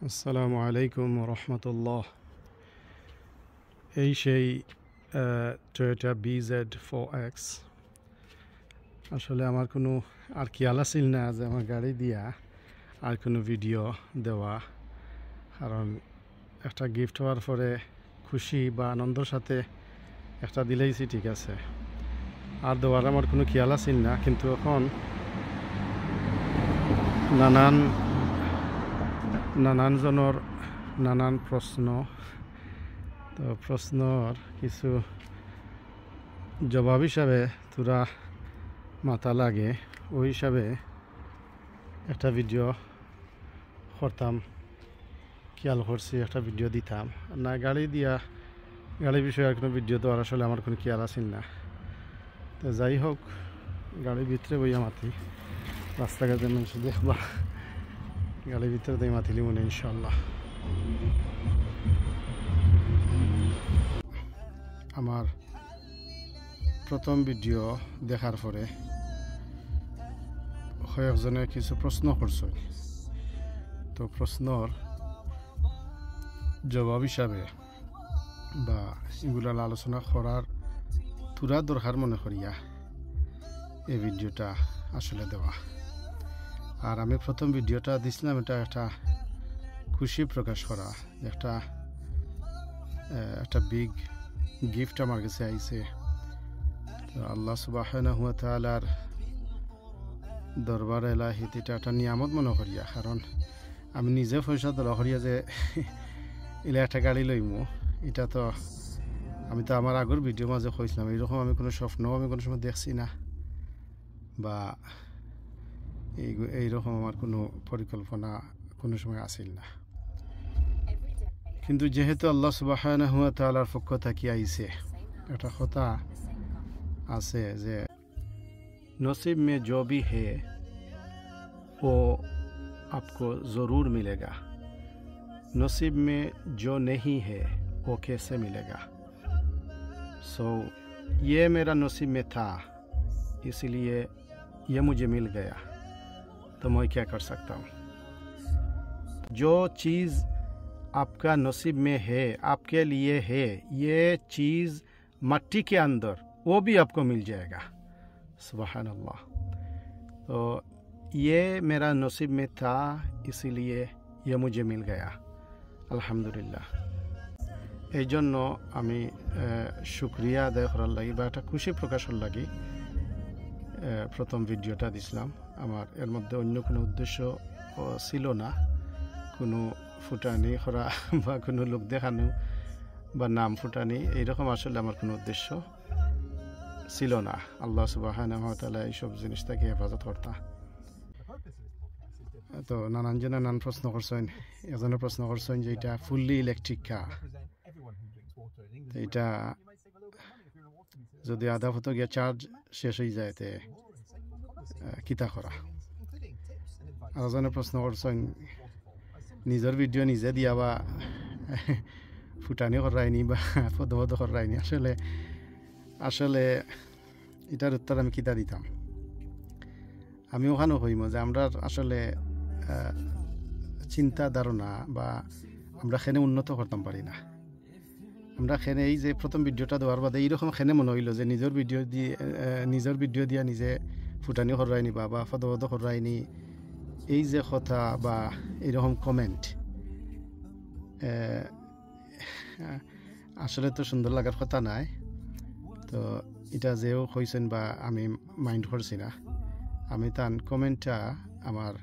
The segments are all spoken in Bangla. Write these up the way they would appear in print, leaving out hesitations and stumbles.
আসসালামু আলাইকুম রহমতুল্লাহ। এই সেই টয়োটা BZ4X। আসলে আমার কোনো আর খেয়াল আসিল না যে আমার গাড়ি দিয়া আর কোনো ভিডিও দেওয়া, কারণ একটা গিফট হওয়ার পরে খুশি বা আনন্দের সাথে একটা দিলেইছি, ঠিক আছে, আর দেওয়ার আমার কোনো খেয়াল আসিল না। কিন্তু এখন নানান জনের নানান প্রশ্ন, তো প্রশ্নর কিছু জবাব হিসাবে তোরা মাথা লাগে, ওই হিসাবে একটা ভিডিও করতাম, খেয়াল করছি একটা ভিডিও দিতাম না। গাড়ি বিষয়ে আর কোনো ভিডিও দেওয়ার আসলে আমার কোনো খেয়াল আসেন না। তো যাই হোক, গাড়ির ভিতরে বইয়া মাতি, রাস্তাঘাটে মানুষ দেখবা, গাড়ির ভিতরে তাই মাতিলি মনে ইনশাল্লাহ। আমার প্রথম ভিডিও দেখার পরে কয়েকজনে কিছু প্রশ্ন করছে, তো প্রশ্নর জবাব হিসাবে বা এগুলার আলোচনা করার পুরা দরকার মনে করিয়া এই ভিডিওটা আসলে দেওয়া। আর আমি প্রথম ভিডিওটা দিছিলাম, এটা একটা খুশি প্রকাশ করা, একটা বিগ গিফট আমার কাছে আইছে। তো আল্লাহ সুবহানাহু ওয়া তাআলার দরবার এলাহিত এটা একটা নিয়ামত মনে করিয়া, কারণ আমি নিজে পয়সা দলা করিয়া যে এলে একটা গাড়ি লইমু, এটা তো আমি তো আমার আগের ভিডিও মাঝে কইছিলাম, এইরকম আমি কোনো স্বপ্ন আমি কোনো সময় দেখছি না, বা এইরকম আমার কোনো পরিকল্পনা কোনো সময় আসিল না। কিন্তু যেহেতু আল্লাহ সুবহানাহু ওয়া তাআলার পক্ষ থেকে আইছে, একটা কথা আছে যে नसीब में जो भी है वो आपको ज़रूर मिलेगा, नसीब में जो नहीं है वो कैसे मिलेगा। सो ये मेरा नसीब में था, इसलिए ये मुझे मिल गया, तो मैं क्या कर सकता हूँ। जो चीज़ आपका नसीब में है, आपके लिए है, ये चीज़ मट्टी के अंदर वो भी आपको मिल जाएगा। सुबहान अल्लाह। तो ये मेरा नसीब में था, इसीलिए ये मुझे मिल गया, আলহামদুলিল্লাহ। এই জন্য আমি শুক্রিয়া আদায় করার লাগি বা একটা খুশি প্রকাশের লাগি প্রথম ভিডিওটা দিছিলাম। আমার এর মধ্যে অন্য কোনো উদ্দেশ্য ছিল না, কোনো ফুটানি করা বা কোনো লোক দেখানো বা নাম ফুটানি, এইরকম আসলে আমার কোনো উদ্দেশ্য ছিল না। আল্লাহ সুবহানাহু ওয়া তাআলা এইসব জিনিস থেকে হেফাজত করতা। তো নানান জনে নানান প্রশ্ন করছেন। এজনে প্রশ্ন করছেন যে এটা ফুললি ইলেকট্রিক কার, এটা যদি আধা ফটো গিয়ে চার্জ শেষ হয়ে যায় তে কিতা করা। আর এজনে প্রশ্ন করছেন নিজের ভিডিও নিজে দিয়া বা ফুটানি করায়নি বা ফটো করায়নি। আসলে এটার উত্তর আমি কিতা দিতাম। আমি ওখানেও হইম যে আমরা আসলে চিন্তা ধারণা বা আমরা খেনে উন্নত করতাম পারি না। আমরা খেনে এই যে প্রথম ভিডিওটা দেওয়ার বাদে এইরকম খেনে মনে হইল যে নিজের ভিডিও দিয়া নিজে ফুটানি করায়নি বা ফটো করায়নি, এই যে কথা বা এইরকম কমেন্ট আসলে তো সুন্দর লাগার কথা নাই। তো এটা যেও কইছেন বা আমি মাইন্ড করছি না, আমি তার কমেন্টটা আমার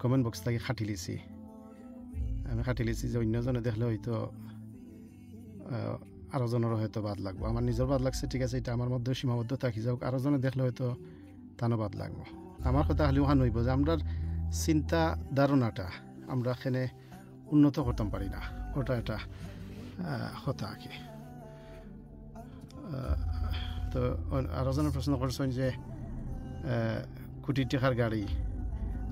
কমেন্ট বক্স থেকে খাটি লিছি যে অন্যজনে দেখলে হয়তো আরো জনেরও হয়তো বাদ লাগবো। আমার নিজের বাদ লাগছে, ঠিক আছে, এটা আমার মধ্যে সীমাবদ্ধ থাকি যাওক, আরো জনে দেখলে হয়তো তানও বাদ লাগবো। আমার কথা হলে ওখানে হইব যে আমরা চিন্তা ধারণাটা আমরা এখানে উন্নত করতাম পারি না, ওটা একটা কথা আর কি। তো আরো জনের প্রশ্ন করছেন যে কোটি টাকার গাড়ি,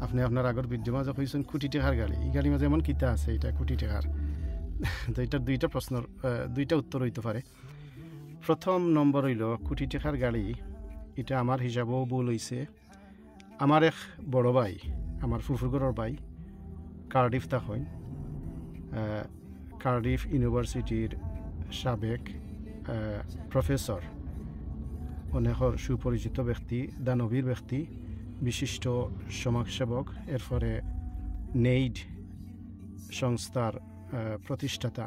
আপনি আপনার আগের ভিডিও মাঝে কইছেন কোটি টাকার গাড়ি, এই গাড়ি মাঝে এমন কিতা আছে এটা কোটি টাকার। তো এটার দুইটা উত্তর হইতে পারে। প্রথম নম্বর হইল কোটি টাকার গাড়ি, এটা আমার হিসাবেও ভুল হইছে। আমার এক বড় ভাই, আমার ফুফুরগড়ের ভাই, কার্ডিফ থাকেন, কার্ডিফ ইউনিভার্সিটির সাবেক প্রফেসর, অনেকর সুপরিচিত ব্যক্তি, দানবীর ব্যক্তি, বিশিষ্ট সমাজসেবক, এরপরে নেইড সংস্থার প্রতিষ্ঠাতা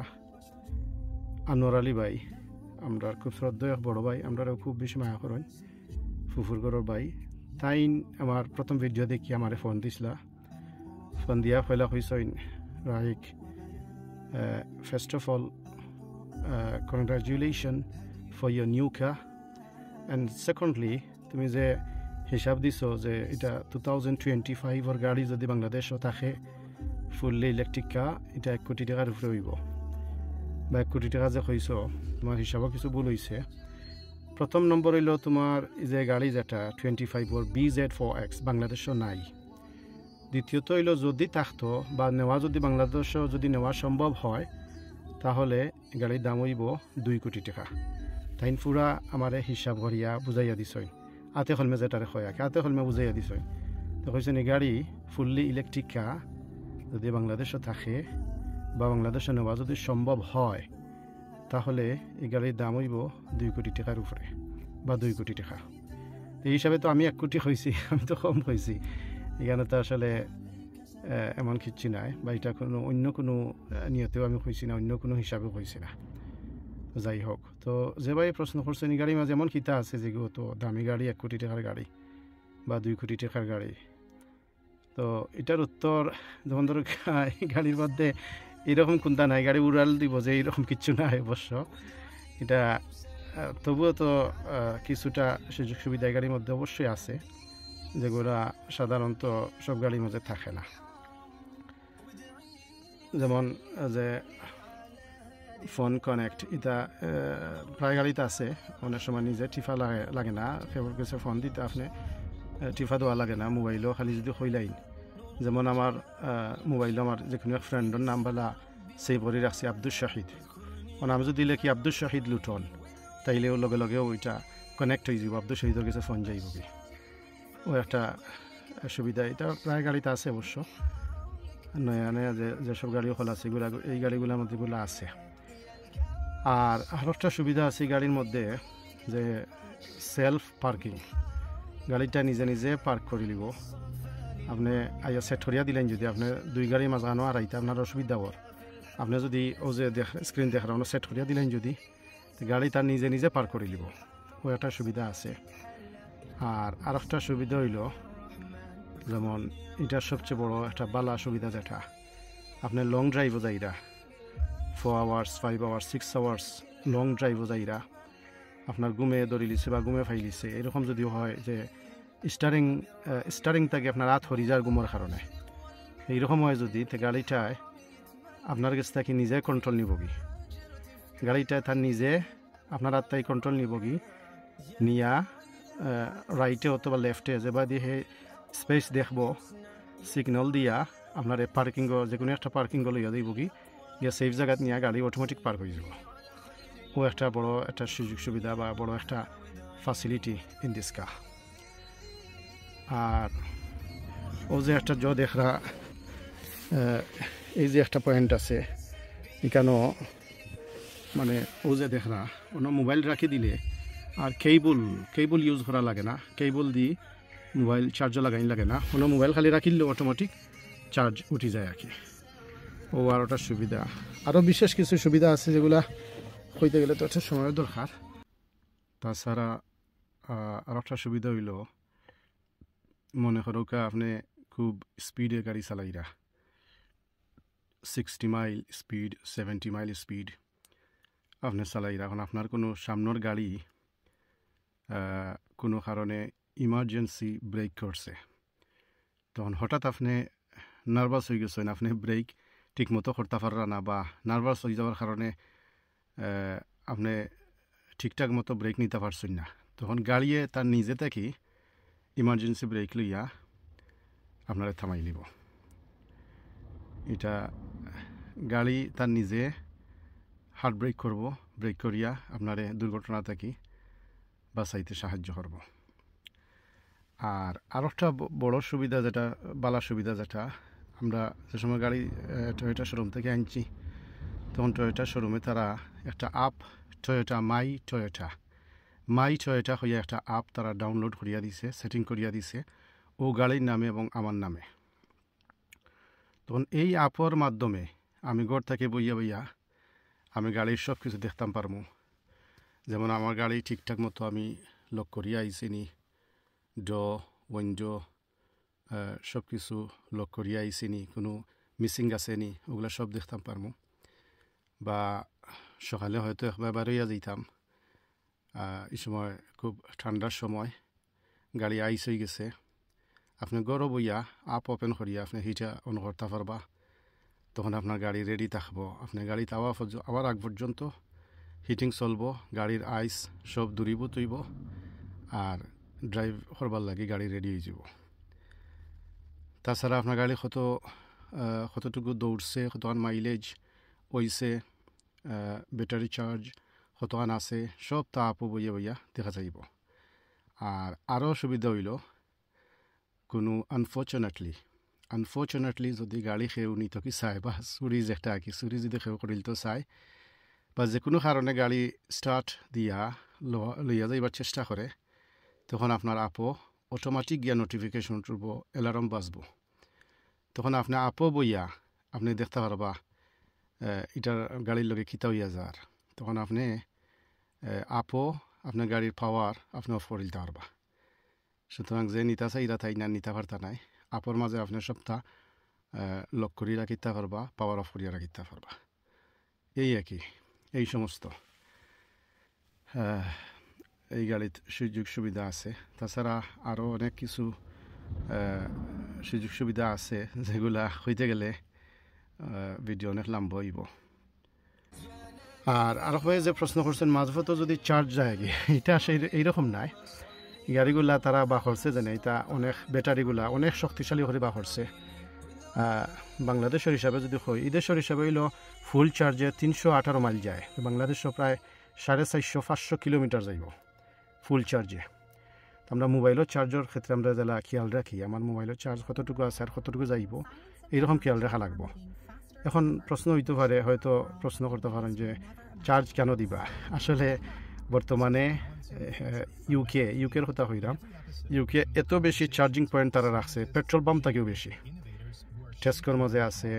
আনোয়ার আলী ভাই, আমরা খুব শ্রদ্ধেয় বড় ভাই, আমরাও খুব বেশি মায়া করেন, ফুফুরগড়ের ভাই। তাই আমার প্রথম ভিডিও দেখি আমারে ফোন দিছিলা, ফোন দিয়া ফেলা হয়েছেন রাইক, first of all congratulation for your new car, and secondly তুমি যে হিসাব দিছ যে এটা 2025 গাড়ি যদি বাংলাদেশও থাকে ফুললি ইলেকট্রিক কার, এটা 1 কোটি টাকার উপরে হইব, বা 1 কোটি টাকা যে কইছ তোমার হিসাবও কিছু ভুল হয়েছে। প্রথম নম্বর হইল তোমার যে গাড়ি যেটা 25 BZ4X বাংলাদেশও নাই। দ্বিতীয়ত হইল যদি থাকতো বা নেওয়া যদি বাংলাদেশও যদি নেওয়া সম্ভব হয় তাহলে গাড়ির দাম হইব 2 কোটি টাকা। তাই পুরা আমার হিসাব করিয়া বুঝাইয়া দিছই, আতে হলমে যেটারে খয়াকে আতে হলমে বুঝাইয়া দিছই। তো কইছেন এই গাড়ি ফুললি ইলেকট্রিক কার যদি বাংলাদেশও থাকে বা বাংলাদেশে নেওয়া যদি সম্ভব হয় তাহলে এই গাড়ির দাম হইব 2 কোটি টাকার উপরে বা 2 কোটি টাকা। এই হিসাবে তো আমি 1 কোটি হয়েছি, আমি তো কম হয়েছি। এখানে তো আসলে এমন কিচ্ছু নাই, বা এটা কোনো অন্য কোনো নিয়তেও আমি হয়েছি না, অন্য কোনো হিসাবেও হয়েছি না। যাই হোক, তো যেভাবে প্রশ্ন করছেন এই গাড়ির মাঝে এমন কিতা আছে যেগুলো তো দামি গাড়ি, 1 কোটি টাকার গাড়ি বা 2 কোটি টাকার গাড়ি। তো এটার উত্তর যখন ধরো গাড়ির মধ্যে এরকম কোনটা নাই, গাড়ি উড়াল দিব যে এইরকম কিচ্ছু নাই অবশ্য। এটা তবুও তো কিছুটা সুযোগ সুবিধা গাড়ির মধ্যে অবশ্যই আছে যেগুলো সাধারণত সব গাড়ির মধ্যে থাকে না। যেমন যে ফোন কানেক্ট, এটা প্রায় গাড়িতে আছে, অনেক সময় নিজে টিফা লাগে না, ফেভার কাছে ফোন দিতে আপনি টিফা দেওয়া লাগে না, মোবাইলও খালি যদি হইলাইন। যেমন আমার মোবাইলও আমার যে কোনো এক ফ্রেন্ডের নাম বলা সেভ করে রাখছি আব্দুল শাহিদ, ও নাম যদি লেখি আব্দুল শাহিদ লুটন, তাইলেও লগে লগেও ওইটা কানেক্ট হয়ে যাব, আব্দুল শাহিদের কাছে ফোন যাইব কি, ও একটা সুবিধা। এটা প্রায় গাড়িতে আছে অবশ্য, নয়া নয়া যেসব গাড়িও খোলা আছে এগুলো, এই গাড়িগুলোর মধ্যে এগুলো আছে। আর আরও একটা সুবিধা আছে গাড়ির মধ্যে যে সেলফ পার্কিং, গাড়িটা নিজে নিজে পার্ক করে নিব। আপনি আইয়া সেট করিয়া দিলেন, যদি আপনি 2 গাড়ির মাঝখানো আর আইতে আপনার অসুবিধা হওয়ার, আপনি যদি ও যে স্ক্রিন দেখার আপনার সেট করিয়া দিলেন যদি, গাড়ি তার নিজে নিজে পার্ক করে নিব, ও একটা সুবিধা আছে। আর একটা সুবিধা হইল, যেমন এটার সবচেয়ে বড় একটা বালা সুবিধা যেটা আপনি লং ড্রাইভও যাইরা 4 আওয়ার্স 5 আওয়ার্স 6 আওয়ার্স লং ড্রাইভও যাইরা আপনার ঘুমে ধরি লিছে বা ঘুমে ফাইলিছে, এরকম যদি হয় যে স্টারিং থেকে আপনার রাত হরি যার ঘুমের কারণে, এইরকম হয় যদি গাড়িটায় আপনার কাছ থেকে নিজে কন্ট্রোল নিব কি, গাড়িটায় তার নিজে আপনার আত্মায় কন্ট্রোল নিব কি, নিয়া রাইটে অথবা লেফটে যেবা দিয়ে স্পেস দেখব সিগন্যাল দিয়া আপনার পার্কিং যে কোনো একটা পার্কিং লইয়া দিব কি, গিয়া সেফ জায়গাত নিয়ে গাড়ি অটোমেটিক পার্ক হয়ে যাব। ও একটা বড় একটা সুযোগ সুবিধা বা বড় একটা ফ্যাসিলিটি ইন দিস কার। আর ও যে একটা দেখরা এই যে একটা পয়েন্ট আছে এখানেও, মানে ও যে দেখরা ওনো মোবাইল রাখি দিলে আর কেবল ইউজ করা লাগে না, কেবল দিয়ে মোবাইল চার্জও লাগাই লাগে না, কোনো মোবাইল খালি রাখিলে অটোমেটিক চার্জ উঠে যায় আর কি। ও আর ওটার সুবিধা, আরও বিশেষ কিছু সুবিধা আছে যেগুলা হইতে গেলে তো একটা সময়ের দরকার। তাছাড়া আর একটা সুবিধা হইল, মনে করো আপনি খুব স্পিডে গাড়ি চালাইরা, 60 মাইল স্পিড 70 মাইল স্পিড আপনি চালাইরা, এখন আপনার কোনো সামনের গাড়ি কোনো কারণে ইমার্জেন্সি ব্রেক করছে, তখন হঠাৎ আপনি নার্ভাস হয়ে গেছেন, আপনি ব্রেক ঠিক মতো করতে পারলেন না, বা নার্ভাস হয়ে যাওয়ার কারণে আপনি ঠিকঠাক মতো ব্রেক নিতে পারছেন না, তখন গাড়িয়ে তার নিজে থেকে ইমার্জেন্সি ব্রেক লইয়া আপনারা থামাই নিব। এটা গাড়ি তার নিজে হার্ড ব্রেক করব, ব্রেক করিয়া আপনারে দুর্ঘটনা থেকে বাঁচাইতে সাহায্য করব। আর একটা বড় সুবিধা যেটা বালা সুবিধা যেটা আমরা যে সময় গাড়ি টয়োটা শোরুম থেকে আনছি, তখন টয়োটা শোরুমে তারা একটা অ্যাপ টয়োটা মাই টয়োটা হয়ে একটা অ্যাপ তারা ডাউনলোড করিয়া দিছে, সেটিং করিয়া দিছে ও গাড়ির নামে এবং আমার নামে। তখন এই অ্যাপের মাধ্যমে আমি ঘর থেকে বইয়া আমি গাড়ির সব কিছু দেখতাম পারবো। যেমন আমার গাড়ি ঠিকঠাক মতো আমি লক করিয়া আইছি নি, উইন্ডো সব কিছু লক করিয়া আইছি নি, কোনো মিসিং আছে নি, ওগুলো সব দেখতাম পারবো। বা সকালে হয়তো একবার বেরোইয়া যেতাম, এই সময় খুব ঠান্ডার সময় গাড়ি আইস হয়ে গেছে, আপনি গরো বইয়া আপ ওপেন করিয়া আপনি হিটা অন করতে পারবা। তখন আপনার গাড়ি রেডি থাকবো, আপনি গাড়ি আবার আগ পর্যন্ত হিটিং চলবো, গাড়ির আইস সব দূরিব তুইব আর ড্রাইভ করবার লাগে গাড়ি রেডি হয়ে যাব। তাছাড়া আপনার গাড়ি কতটুকু দৌড়ছে, কতক্ষণ মাইলেজ হইছে, ব্যাটারি চার্জ কতক্ষণ আছে, সব তা আপু বইয়া দেখা যাইব। আর আরও সুবিধা হইল, কোনো আনফর্চুনেটলি যদি গাড়ি খেয়েও নিত কি চায় বা চুরি যেটা কি চুরি যদি খেয়ে করিল তো চায় বা যে কোনো কারণে গাড়ি স্টার্ট দিয়া লইয়া যাইবার চেষ্টা করে, তখন আপনার আপো অটোমেটিক গিয়া নোটিফিকেশন করব, অ্যালার্ম বাজব। তখন আপনি আপো বইয়া আপনি দেখতে পারবা এটার গাড়ির লগে খিতা হইয়া যার। তখন আপনি আপো আপনার গাড়ির পাওয়ার আপনি অফ করে দিতে পারবা। সুতরাং যে নিতা চাই ইরা তাই না নিতে পারতা নাই, আপর মাঝে আপনি সপ্তাহ লক করিয়া রাখিতে পারবা, পাওয়ার অফ করিয়া রাখিতে পারবা। এই আর কি, এই সমস্ত এই গাড়ির সুযোগ সুবিধা আছে। তাছাড়া আরও অনেক কিছু সুযোগ সুবিধা আছে যেগুলা হইতে গেলে ভিডিও অনেক লম্বা হইব। আর হয়ে যে প্রশ্ন করছেন মাঝপথে যদি চার্জ যায় গিয়ে, এটা এইরকম নাই। গাড়িগুলা তারা বা করছে জানে এটা অনেক ব্যাটারিগুলা অনেক শক্তিশালী করে বা করছে। বাংলাদেশের হিসাবে যদি হয়, দেশের হিসাবে হইল ফুল চার্জে 318 মাইল যায়, বাংলাদেশও প্রায় 450-500 কিলোমিটার যাইব ফুল চার্জে। আমরা মোবাইলের চার্জের ক্ষেত্রে আমরা যারা খেয়াল রাখি, আমার মোবাইলের চার্জ কতটুকু আছে আর কতটুকু যাইব, এইরকম খেয়াল রাখা লাগবো। এখন প্রশ্ন হইতে পারে, হয়তো প্রশ্ন করতে পারেন যে চার্জ কেন দিবা। আসলে বর্তমানে ইউকের কথা হইলাম, ইউকে এত বেশি চার্জিং পয়েন্ট তারা রাখছে, পেট্রোল পাম্প থেকেও বেশি। টেস্কোর মাঝে আছে,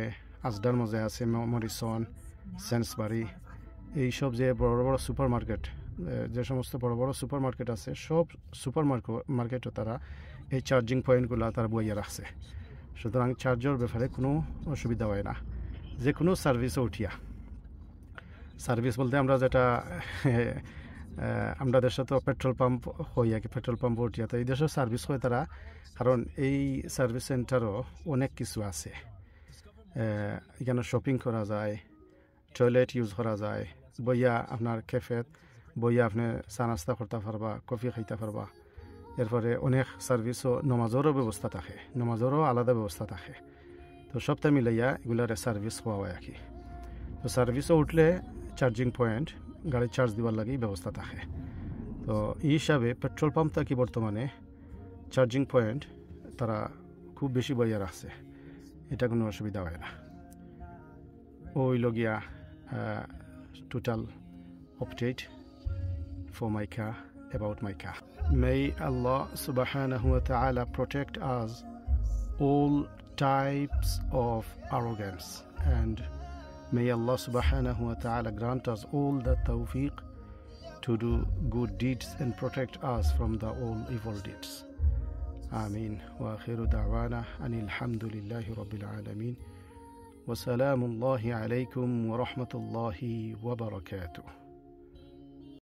আসডার মাঝে আছে, মরিসন, সেন্সবারি, এইসব যে বড় বড় সুপার মার্কেট, যে সমস্ত বড় বড় সুপার মার্কেট আছে, সব সুপার মার্কেটও তারা এই চার্জিং পয়েন্টগুলো তারা বইয়া রাখছে। সুতরাং চার্জের ব্যাপারে কোনো অসুবিধা হয় না। যে কোনো সার্ভিসে উঠিয়া, সার্ভিস বলতে আমরা যেটা আমরা দেশে তো পেট্রোল পাম্প হই আর কি, পেট্রোল পাম্প উঠিয়া তো এই দেশের সার্ভিস হয় তারা, কারণ এই সার্ভিস সেন্টারও অনেক কিছু আছে। এখানে শপিং করা যায়, টয়লেট ইউজ করা যায়, বইয়া আপনার ক্যাফেত বইয়া আপনি চা নাস্তা করতে পারবা, কফি খাইতে পারবা। এরপরে অনেক সার্ভিসও, নমাজেরও ব্যবস্থা থাকে, নমাজেরও আলাদা ব্যবস্থা থাকে। তো সবটা মিলাইয়া এগুলার সার্ভিস হওয়া হয় আর কি। তো সার্ভিসও উঠলে চার্জিং পয়েন্ট গাড়ি চার্জ দিবার লাগেই ব্যবস্থা থাকে। তো এই হিসাবে পেট্রোল পাম্প থাকি বর্তমানে চার্জিং পয়েন্ট তারা খুব বেশি বইয়া রাখছে, এটা কোনো অসুবিধা হয় না। ওই লগিয়া total update for my car, about my car. May Allah subhanahu wa ta'ala protect us all types of arrogance, and may Allah subhanahu wa ta'ala grant us all the tawfiq to do good deeds and protect us from the all evil deeds. Ameen. Wa akhiru da'wana anil hamdulillahi rabbil alamin. Wa salamullahi alaykum wa rahmatullahi wa barakatuh.